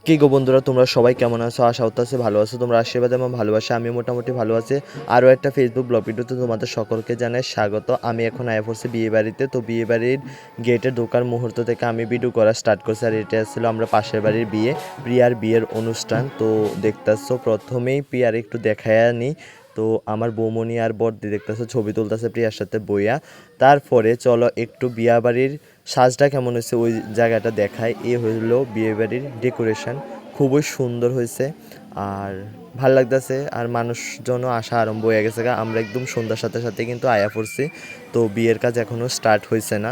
কি গো বন্ধুরা, তোমরা সবাই কেমন আছো? আশা করতেছি ভালো আছো। তোমরা আশীর্বাদ এবং ভালোবাসা আমি মোটামুটি ভালো আছি। আরও একটা ফেসবুক ব্লগ ভিডিওতে তোমাদের সকলকে জানাই স্বাগত। আমি এখন আয়া পড়ছি বিয়ে বাড়িতে। তো বিয়ে বাড়ির গেটে ঢোকার মুহূর্ত থেকে আমি ভিডিও করা স্টার্ট করছি। আর এটা ছিল আমরা পাশের বাড়ির বিয়ে, প্রিয়ার বিয়ের অনুষ্ঠান। তো দেখতেছো প্রথমেই প্রিয়ার একটু দেখায়া নিই। তো আমার বৌমনি আর বড়দি দেখতেছো ছবি তুলতেছে প্রিয়ার সাথে বইয়া। তারপরে চলো একটু বিয়া বাড়ির সাজটা কেমন হয়েছে ওই জায়গাটা দেখায়। এ হলো বিয়ে বাড়ির ডেকোরেশন, খুবই সুন্দর হয়েছে আর ভাল লাগতেছে। আর মানুষজনও আসা আরম্ভ হয়ে গেছে। আমরা একদম সন্ধ্যার সাথে সাথে কিন্তু আয়া পড়ছি। তো বিয়ের কাজ এখনও স্টার্ট হয়েছে না,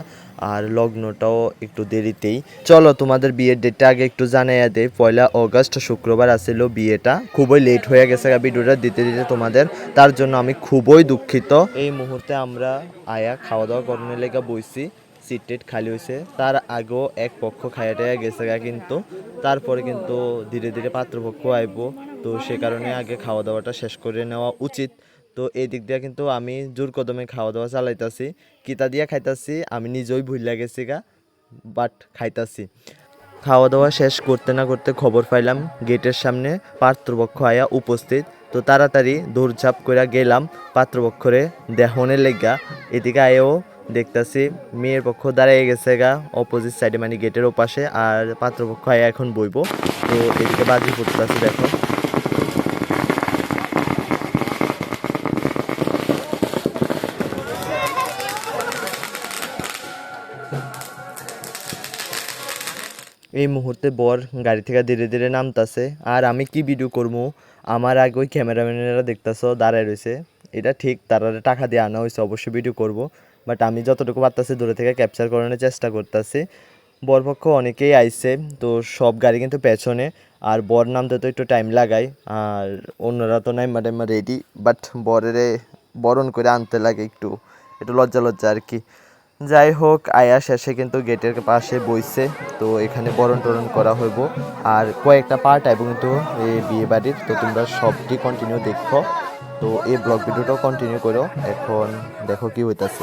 আর লগ্নটাও একটু দেরিতেই। চলো তোমাদের বিয়ের ডেটটা আগে একটু জানাইয়া দেই। 1 অগস্ট শুক্রবার আসছিল বিয়েটা। খুবই লেট হয়ে গেছে ভিডিওটা দিতে দিতে তোমাদের, তার জন্য আমি খুবই দুঃখিত। এই মুহূর্তে আমরা আয়া খাওয়া দাওয়া করানোর লেগে বইছি। সিট টেট খালি হয়েছে, তার আগেও এক পক্ষ খাইয়া টাইয়া গেছে কিন্তু তারপরে কিন্তু ধীরে ধীরে পাত্রপক্ষ আইব। তো সে কারণে আগে খাওয়া দাওয়াটা শেষ করে নেওয়া উচিত। তো এই দিক দিয়ে কিন্তু আমি জোর কদমে খাওয়া দাওয়া চালাইতাছি। কিতা দিয়া খাইতাছি আমি নিজেই ভুইলা গেছি বাট খাইতাছি। খাওয়া দাওয়া শেষ করতে না করতে খবর পাইলাম গেটের সামনে পাত্রপক্ষ আয়া উপস্থিত। তো তাড়াতাড়ি দৌড়ঝাঁপ করে গেলাম পাত্রপক্ষরে দেহনের লেগা। এদিকে আয়েও দেখতাছি মেয়ের পক্ষ দাঁড়িয়ে গেছে অপোজিট সাইডে, মানে গেটের ওপাশে। আর পাত্রপক্ষ আয়া এখন বইব। তো এদিকে বাজি পড়তেছে দেখো। এই মুহূর্তে বর গাড়ি থেকে ধীরে ধীরে নামতাছে। আর আমি কি ভিডিও করবো, আমার আগে ওই ক্যামেরাম্যানেরা দেখতেছো দাঁড়ায় রয়েছে। এটা ঠিক, তারা টাকা দিয়ে আনা হয়েছে, অবশ্যই ভিডিও করব। বাট আমি যতটুকু পারতাছি দূরে থেকে ক্যাপচার করানোর চেষ্টা করতেছি। বরপক্ষ অনেকেই আইছে, তো সব গাড়ি কিন্তু পেছনে। আর বর নামতে তো একটু টাইম লাগায়, আর অন্যরা তো নাইমা টাইমা রেডি। বাট বরেরে বরণ করে আনতে লাগে একটু একটু লজ্জা লজ্জা আর কি। যাই হোক, আয়া শেষে কিন্তু গেটের পাশে বইছে। তো এখানে বরণ টরণ করা হইব। আর কয়েকটা পার্ট এবং কিন্তু এই বিয়ে বাড়ির, তো তোমরা সবটি কন্টিনিউ দেখো। তো এই ব্লগ ভিডিওটাও কন্টিনিউ করো। এখন দেখো কি হইতাছে।